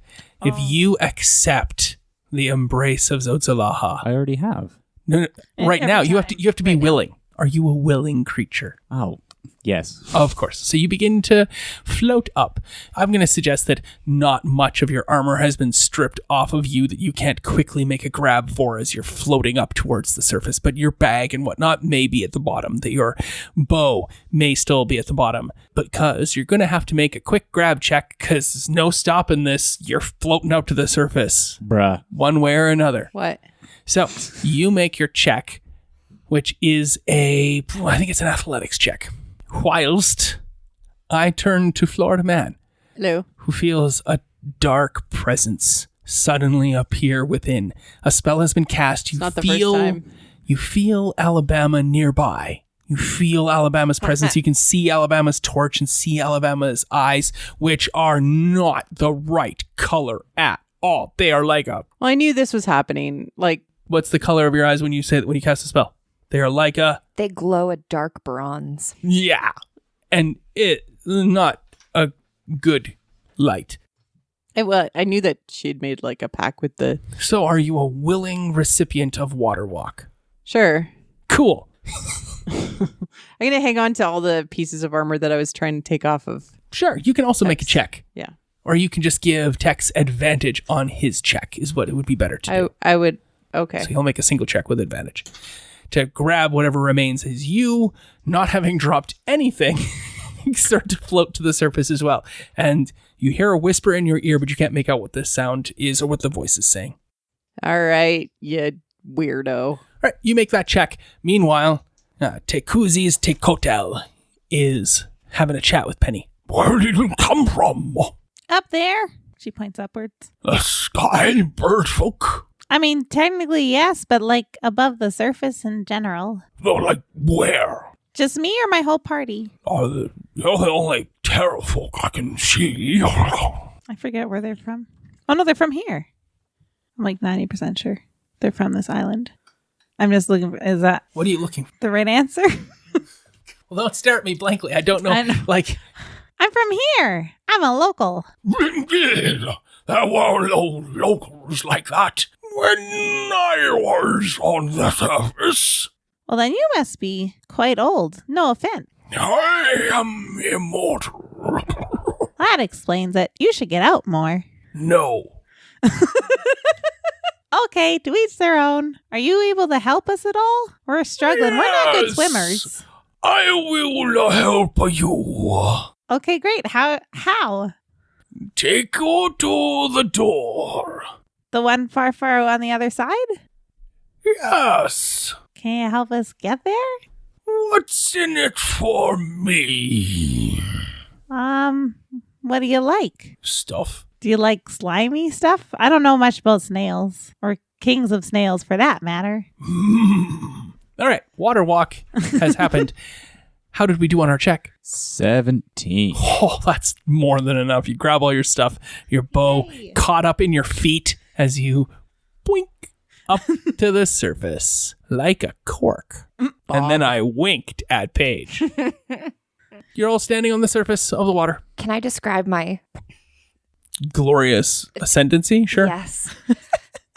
if you accept the embrace of Zotzlaha. I already have. No, right every now you have time. to be willing. Are you a willing creature? Oh, Yes. Of course. So you begin to float up. I'm going to suggest that not much of your armor has been stripped off of you that you can't quickly make a grab for as you're floating up towards the surface, but your bag and whatnot may be at the bottom, that your bow may still be at the bottom, because you're going to have to make a quick grab check because there's no stopping this. You're floating up to the surface. Bruh. One way or another. What? So you make your check, which is I think it's an athletics check. Whilst I turn to Florida Man, Hello. who feels a dark presence suddenly appear within. A spell has been cast. It's not the first time. You feel Alabama nearby. You feel Alabama's presence. You can see Alabama's torch and see Alabama's eyes, which are not the right color at all. They are like a... Well, I knew this was happening. Like, What's the color of your eyes when you cast a spell? They are like a... They glow a dark bronze. Yeah. And it not a good light. I knew that she'd made like a pact with the... So are you a willing recipient of Water Walk? Sure. Cool. I'm going to hang on to all the pieces of armor that I was trying to take off of. Sure. You can also make a check. Yeah. Or you can just give Tex advantage on his check is what it would be better to do. I would... Okay. So he'll make a single check with advantage. To grab whatever remains as you, not having dropped anything, start to float to the surface as well. And you hear a whisper in your ear, but you can't make out what the sound is or what the voice is saying. All right, you weirdo. All right, you make that check. Meanwhile, Tekuzi's Tekotel is having a chat with Penny. Where did you come from? Up there. She points upwards. The sky bird folk. I mean, technically, yes, but like above the surface in general. Like where? Just me or my whole party? You're the only terra folk I can see. I forget where they're from. Oh, no, they're from here. I'm like 90% sure. They're from this island. I'm just looking for, is that What are you looking for? the right answer? Well, don't stare at me blankly. I don't know. I know. Like, I'm from here. I'm a local. indeed, there were no locals like that when I was on the surface. Well, then you must be quite old. No offense. I am immortal. That explains it. You should get out more. No. Okay, to each their own. Are you able to help us at all? We're struggling. We're not good Yes. swimmers. I will help you. Okay, great. How? Take you to the door. The one far on the other side? Yes. Can you help us get there? What's in it for me? What do you like? Stuff. Do you like slimy stuff? I don't know much about snails, or kings of snails for that matter. All right, water walk has happened. How did we do on our check? 17. Oh, that's more than enough. You grab all your stuff, your bow caught up in your feet as you boink up to the surface like a cork. And then I winked at Paige. You're all standing on the surface of the water. Can I describe my... Glorious ascendancy, sure. Yes.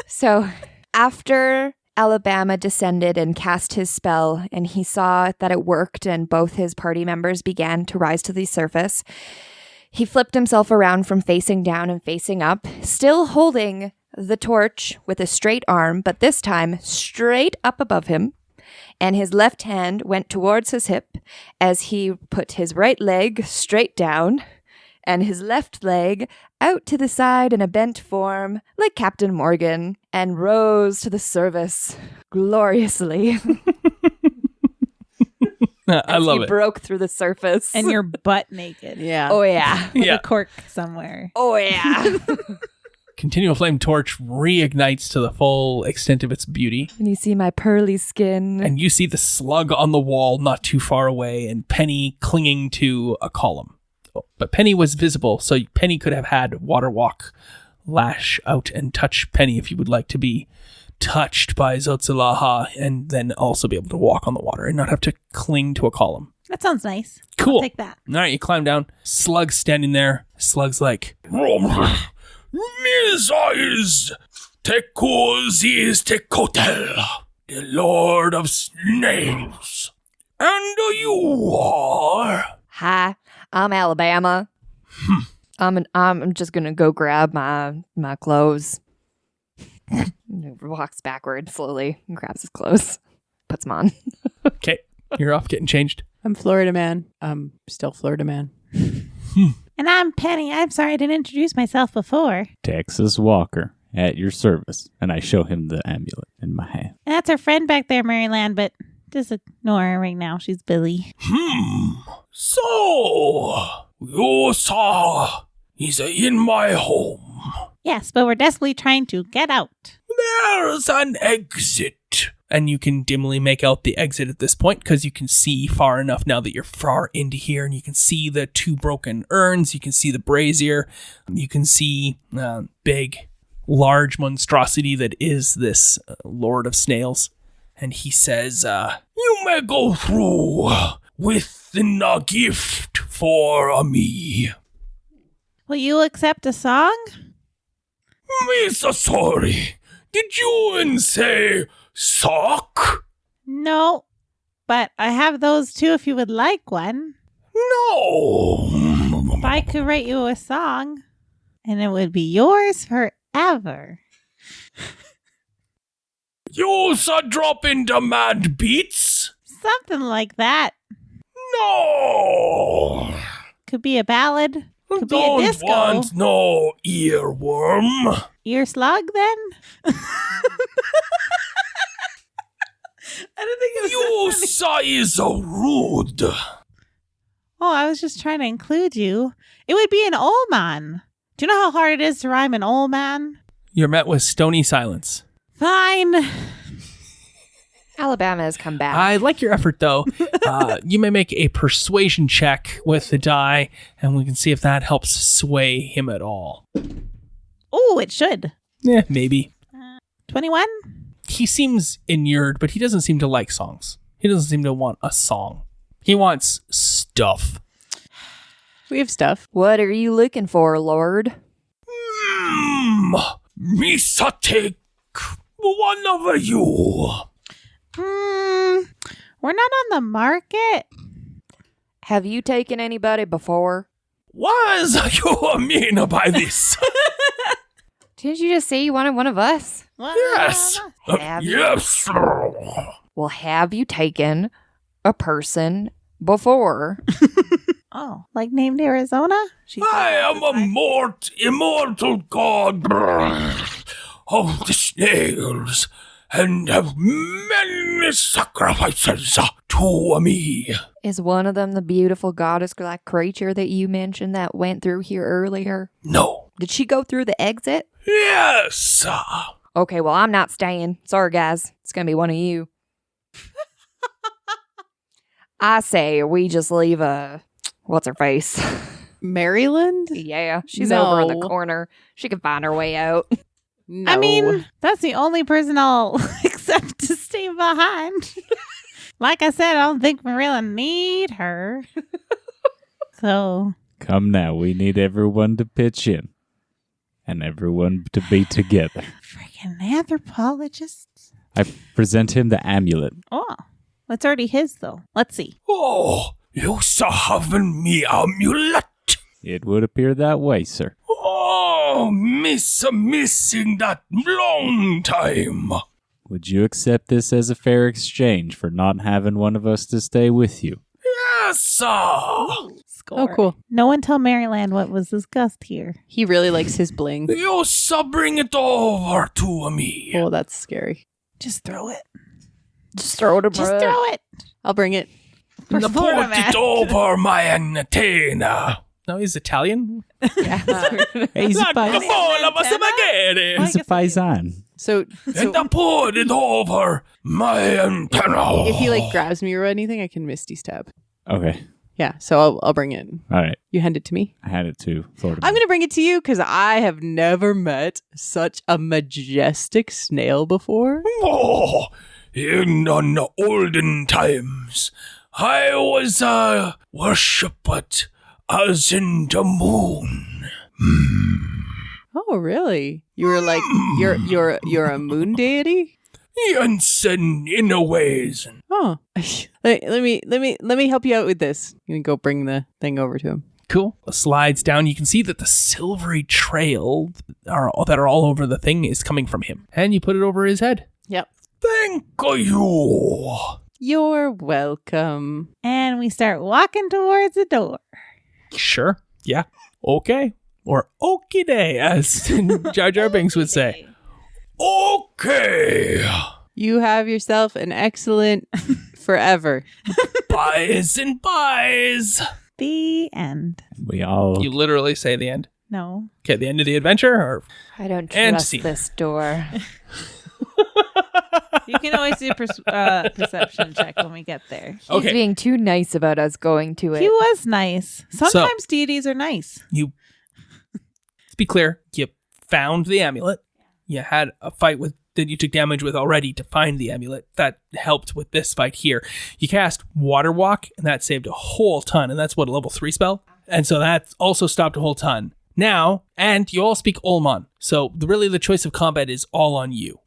So after Alabama descended and cast his spell and he saw that it worked and both his party members began to rise to the surface, he flipped himself around from facing down and facing up, still holding the torch with a straight arm, but this time straight up above him. And his left hand went towards his hip as he put his right leg straight down and his left leg out to the side in a bent form like Captain Morgan and rose to the surface gloriously. I love he it. broke through the surface. And you're butt naked. Yeah. Oh, yeah. With Yeah. a cork somewhere. Oh, yeah. Continual flame torch reignites to the full extent of its beauty. And you see my pearly skin. And you see the slug on the wall not too far away and Penny clinging to a column. Oh, but Penny was visible, so Penny could have had Water Walk lash out and touch Penny if you would like to be touched by Zotsilaha and then also be able to walk on the water and not have to cling to a column. That sounds nice. Cool. I'll take that. All right, you climb down. Slug's standing there. Slug's like, Mizai's Tekuzis Tekotel, the Lord of Snails. And you are? Hi, I'm Alabama. I'm just gonna go grab my clothes. Walks backward slowly and grabs his clothes, puts them on. Okay, you're off getting changed. I'm Florida Man. I'm still Florida Man. And I'm Penny. I'm sorry I didn't introduce myself before. Texas Walker, at your service. And I show him the amulet in my hand. And that's her friend back there, Maryland, but just ignore her right now. She's busy. So, you saw he's in my home. Yes, but we're desperately trying to get out. There's an exit. And you can dimly make out the exit at this point because you can see far enough now that you're far into here, and you can see the 2 broken urns. You can see the brazier. You can see big, large monstrosity that is this Lord of Snails. And he says, you may go through with a gift for me. Will you accept a song? Mr. Sorry, did you say sock? No, but I have those too if you would like one. No. If I could write you a song, and it would be yours forever. You saw drop into mad beats? Something like that. No. Could be a ballad. Could be a Don't disco. want no earworm. Ear slug, then? I don't think it was You so funny. saw is so rude. Oh, I was just trying to include you. It would be an old man. Do you know how hard it is to rhyme an old man? You're met with stony silence. Fine. Alabama has come back. I like your effort, though. You may make a persuasion check with the die, and we can see if that helps sway him at all. Oh, it should. Yeah, maybe. 21? He seems inured, but he doesn't seem to like songs. He doesn't seem to want a song. He wants stuff. We have stuff. What are you looking for, Lord? Misa take one of you. We're not on the market. Have you taken anybody before? What you mean by this? Didn't you just say you wanted one of us? Yes. Have you? Yes. Well, have you taken a person before? Oh, like named Arizona? I am a immortal god of the snails, and have many sacrifices to me. Is one of them the beautiful goddess-like creature that you mentioned that went through here earlier? No. Did she go through the exit? Yes. Okay, well, I'm not staying. Sorry, guys. It's going to be one of you. I say we just leave what's her face? Maryland? Yeah, she's over in the No. corner. She can find her way out. No. I mean, that's the only person I'll accept to stay behind. Like I said, I don't think we really need her. So, Come now, we need everyone to pitch in. And everyone to be together. freaking anthropologists. I present him the amulet. Oh, it's already his, though. Let's see. Oh, you saw having me amulet. It would appear that way, sir. Oh, missing that long time. Would you accept this as a fair exchange for not having one of us to stay with you? Yes, sir. Score. Oh, cool. No one tell Maryland what was discussed here. He really likes his bling. You saw bring it over to me. Oh, that's scary. Just throw it. Just throw it in Just throw it. I'll bring it. And For Florida, put man. it over my antenna. No, he's Italian. He's a Like a bowl of spaghetti. He's a paisan. So And I put it over my antenna. if he like grabs me or anything, I can Misty Stab. Okay. Yeah, so I'll bring it. All right. You hand it to me. I had it to Florida. I'm going to bring it to you because I have never met such a majestic snail before. Oh, in the olden times, I was worshipped as in the moon. Oh, really? You were like you're a moon deity? Jansen in a ways. Oh, let me help you out with this. I'm gonna go bring the thing over to him. Cool. Slides down. You can see that the silvery trail that are all over the thing is coming from him. And you put it over his head. Yep. Thank you. You're welcome. And we start walking towards the door. Sure. Yeah. Okay. Or okie day, as Jar Jar Binks would say. Okay. You have yourself an excellent forever. Buys and buys. The end. We all. You literally say the end. No. Okay, the end of the adventure? Or I don't And trust scene. this door. You can always do a perception check when we get there. He's Okay. being too nice about us going to it. He was nice. Sometimes deities are nice. you, to be clear, you found the amulet. You had a fight that you took damage with already to find the amulet. That helped with this fight here. You cast Water Walk, and that saved a whole ton, and that's what, a level 3 spell? And so that also stopped a whole ton. Now, and you all speak Olmon, so really the choice of combat is all on you.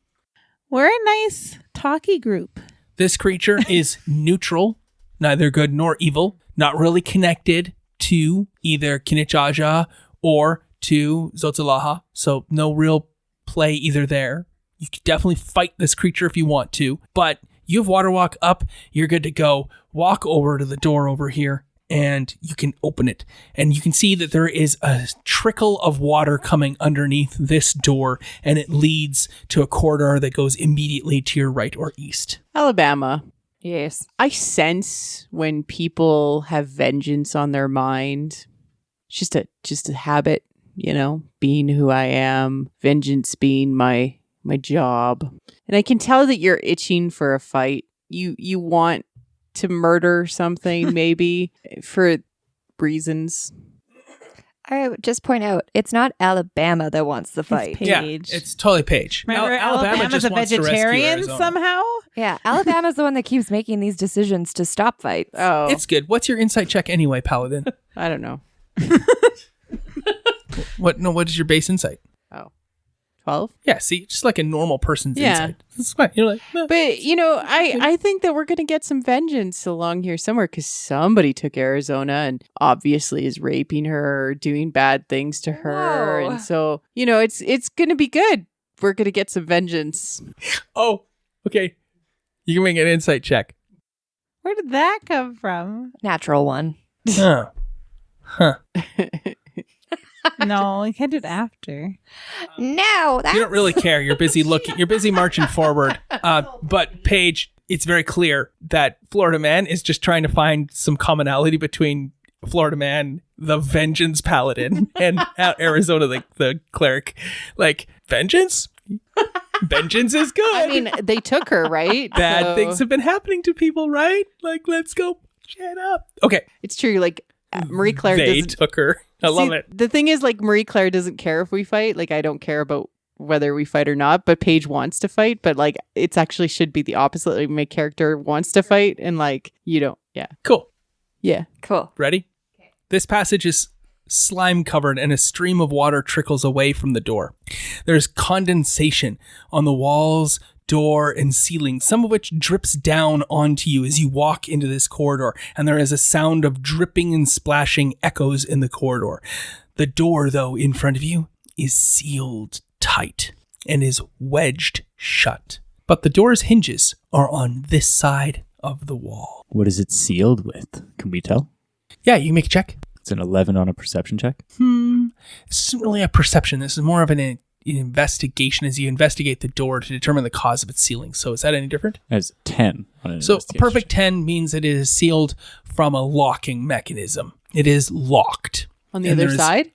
We're a nice talky group. This creature is neutral, neither good nor evil, not really connected to either Kinichaja or to Zotalaha, so no real play either there. You could definitely fight this creature if you want to, but you have Water Walk up, you're good to go. Walk over to the door over here, and you can open it. And you can see that there is a trickle of water coming underneath this door, and it leads to a corridor that goes immediately to your right or east. Alabama. Yes. I sense when people have vengeance on their mind. It's just a habit, being who I am, vengeance being my job. And I can tell that you're itching for a fight. You want to murder something, maybe, for reasons. I would just point out, it's not Alabama that wants the fight. Paige. Yeah, it's totally Paige. Remember, Alabama Alabama's just a wants to rescue vegetarian Arizona. somehow? Yeah, Alabama's the one that keeps making these decisions to stop fights. Oh, It's good. What's your insight check anyway, Paladin? I don't know. What is your base insight? 12? Yeah, see, just like a normal person's Yeah. insight. That's fine. You're like, "Eh." But, I think that we're going to get some vengeance along here somewhere because somebody took Arizona and obviously is raping her or doing bad things to her. Whoa. And so, it's going to be good. We're going to get some vengeance. Oh, okay. You can make an insight check. Where did that come from? Natural one. Huh. No, we can't do it after. No, You that's don't really care. You're busy looking. You're busy marching forward. But Paige, it's very clear that Florida Man is just trying to find some commonality between Florida Man, the Vengeance Paladin, and Arizona, the cleric. Like, vengeance? Vengeance is good. I mean, they took her, right? Bad So- things have been happening to people, right? Like, let's go shut up. Okay. It's true. Like, Marie Claire They doesn't. took her. I love See, it. The thing is, like, Marie Claire doesn't care if we fight. Like, I don't care about whether we fight or not, but Paige wants to fight. But, like, it's actually should be the opposite. Like, my character wants to fight, and, like, you don't. Yeah. Cool. Yeah. Cool. Ready? This passage is slime covered and a stream of water trickles away from the door. There's condensation on the walls, door, and ceiling, some of which drips down onto you as you walk into this corridor, and there is a sound of dripping and splashing echoes in the corridor. The door, though, in front of you is sealed tight and is wedged shut. But the door's hinges are on this side of the wall. What is it sealed with? Can we tell? Yeah, you can make a check. It's an 11 on a perception check. This isn't really a perception. This is more of an investigation as you investigate the door to determine the cause of its sealing. So is that any different? It's 10 on an So a investigation perfect check. 10 means it is sealed from a locking mechanism. It is locked. On the And other there's- side?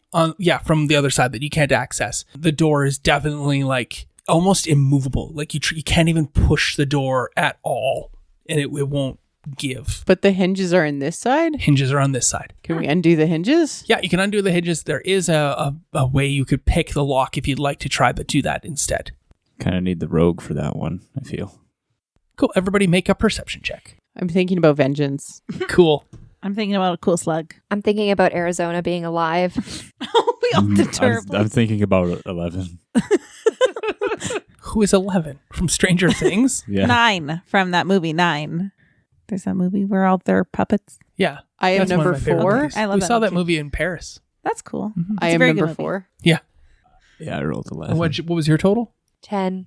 From the other side that you can't access. The door is definitely like almost immovable. Like you can't even push the door at all, and it won't give. But the hinges are in this side? Hinges are on this side. Can we undo the hinges? Yeah, you can undo the hinges. There is a way you could pick the lock if you'd like to try to do that instead. Kind of need the rogue for that one, I feel. Cool. Everybody make a perception check. I'm thinking about vengeance. Cool. I'm thinking about a cool slug. I'm thinking about Arizona being alive. We all did terribly. I'm thinking about 11. who is 11 from Stranger Things. Yeah. 9 from that movie, 9. There's that movie where all their puppets. Yeah. I am That's one of number my favorite 4. movies. I love we that saw one that too. movie in Paris. That's cool. It's I a am very good number movie. 4. Yeah. Yeah, I rolled 11. And what was your total? 10.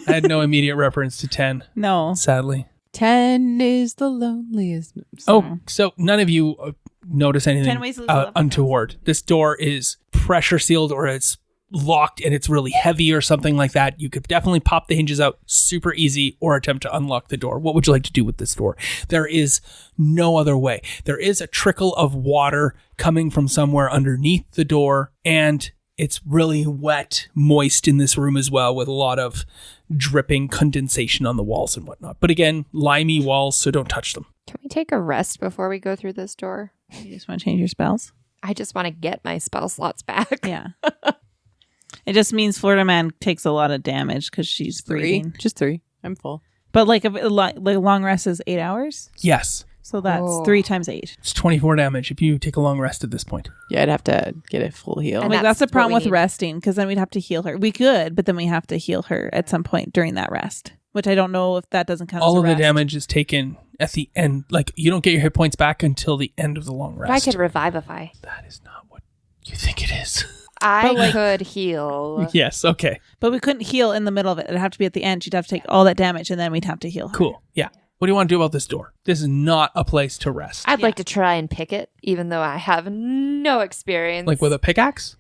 I had no immediate reference to 10, No. sadly. 10 is the loneliest. Oh, so none of you notice anything 10 ways to lose a loved one. untoward. This door is pressure sealed or it's locked and it's really heavy or something like that. You could definitely pop the hinges out super easy or attempt to unlock the door. What would you like to do with this door? There is no other way. There is a trickle of water coming from somewhere underneath the door, and it's really wet, moist in this room as well, with a lot of dripping condensation on the walls and whatnot. But again, limey walls, so don't touch them. Can we take a rest before we go through this door? You just want to change your spells? I just want to get my spell slots back. Yeah. It just means Florida Man takes a lot of damage because she's 3. breathing. Just 3. I'm full. But like a long rest is 8 hours. Yes, So that's Oh. 3 times 8. it's 24 damage if you take a long rest at this point. Yeah, I'd have to get a full heal. And Like that's the what problem we with need. resting because then we'd have to heal her. We could, but then we have to heal her at some point during that rest, which I don't know if that doesn't count All as of a the rest. damage is taken at the end. Like, you don't get your hit points back until the end of the long But I rest. could revivify. That is not what you think it is. I could heal. Yes, okay. But we couldn't heal in the middle of it. It'd have to be at the end. She'd have to take all that damage and then we'd have to heal her. Cool. Yeah. What do you want to do about this door? This is not a place to rest. I'd like to try and pick it, even though I have no experience. Like with a pickaxe?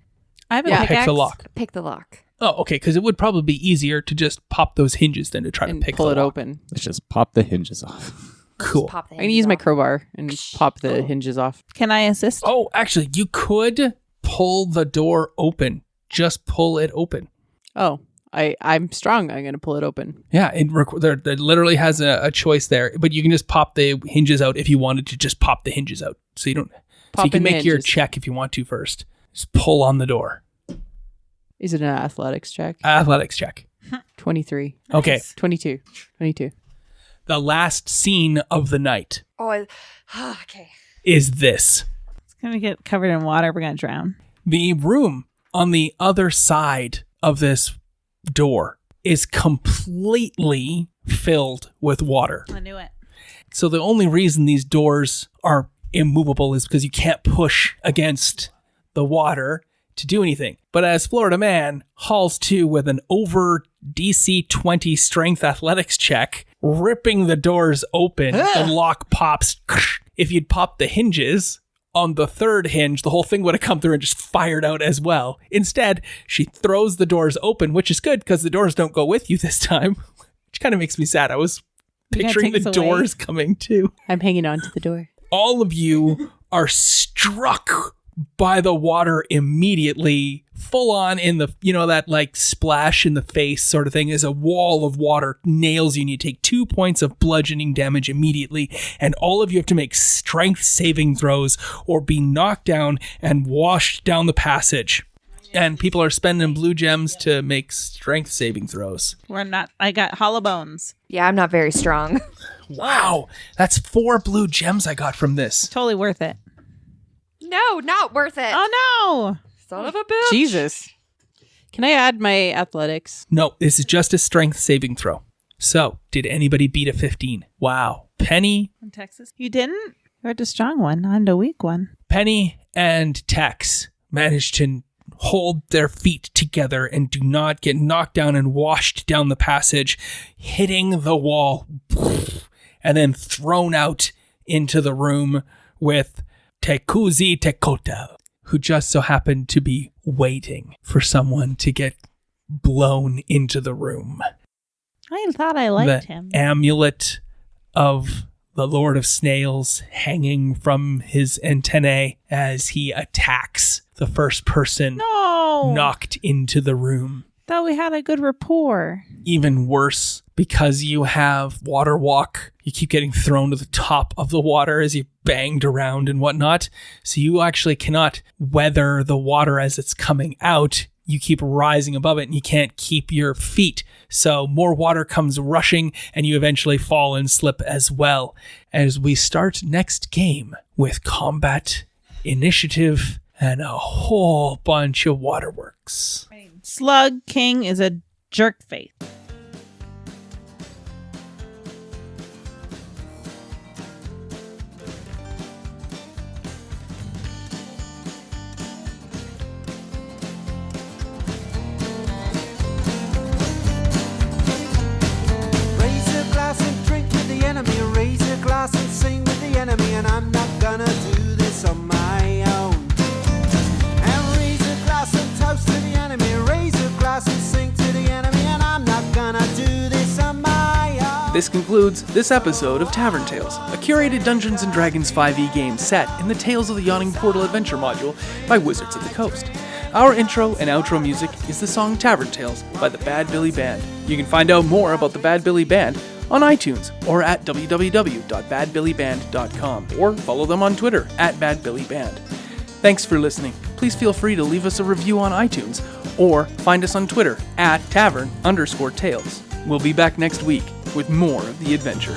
I have a Or pickaxe. pick the lock? Pick the lock. Oh, okay, because it would probably be easier to just pop those hinges than to try and to pick pull the it lock. open. Let's just pop the hinges off. Cool. Just pop the I'm going to use my hinges off. crowbar and pop the hinges off. Can I assist? Oh, actually, you could pull the door open. Just pull it open. Oh, I'm strong. I'm going to pull it open. Yeah, there literally has a choice there, but you can just pop the hinges out if you wanted to just pop the hinges out. So you don't. So Pop you can in the make your hinges. check if you want to first. Just pull on the door. Is it an athletics check? Athletics check. 23. Okay. 22. The last scene of the night Oh, okay. is this. It's going to get covered in water. We're going to drown. The room on the other side of this door is completely filled with water. I knew it. So the only reason these doors are immovable is because you can't push against the water to do anything. But as Florida Man hauls to with an over DC 20 strength athletics check, ripping the doors open, the lock pops. If you'd popped the hinges on the third hinge, the whole thing would have come through and just fired out as well. Instead, she throws the doors open, which is good because the doors don't go with you this time, which kind of makes me sad. I was You're gonna picturing take the us away? doors coming too. I'm hanging on to the door. All of you are struck by the water immediately, full on in the, that like splash in the face sort of thing, as a wall of water nails you and you take 2 points of bludgeoning damage immediately. And all of you have to make strength saving throws or be knocked down and washed down the passage. And people are spending blue gems to make strength saving throws. We're not. I got hollow bones. Yeah, I'm not very strong. Wow. That's 4 blue gems I got from this. Totally worth it. No, not worth it. Oh Son of a bitch. Jesus. Can I add my athletics? No, this is just a strength saving throw. So, did anybody beat a 15? Wow. Penny, no! In Texas, you didn't. You're the strong one. I'm the weak one. Penny and Tex managed to hold their feet together and do not get knocked down and washed down the passage, hitting the wall, and then thrown out into the room with Tekuzi Tekota, who just so happened to be waiting for someone to get blown into the room. I thought I liked The him. amulet of the Lord of Snails hanging from his antennae as he attacks the first person No. knocked into the room. Thought we had a good rapport. Even worse, because you have water walk, you keep getting thrown to the top of the water as you banged around and whatnot. So you actually cannot weather the water as it's coming out. You keep rising above it and you can't keep your feet. So more water comes rushing and you eventually fall and slip as well. As we start next game with combat, initiative, and a whole bunch of waterworks. Slug King is a jerk face. Raise a glass and drink with the enemy. Raise a glass and sing with the enemy. And I'm not gonna do this on my own. And raise a glass and toast to the enemy. Raise a glass and sing to the enemy. And I'm not gonna do this on my own. This concludes this episode of Tavern Tales, a curated Dungeons & Dragons 5e game set in the Tales of the Yawning Portal adventure module by Wizards of the Coast. Our intro and outro music is the song Tavern Tales by the Bad Billy Band. You can find out more about the Bad Billy Band on iTunes or at www.badbillyband.com or follow them on Twitter at badbillyband. Thanks for listening. Please feel free to leave us a review on iTunes or find us on Twitter at tavern_tales. We'll be back next week with more of the adventure.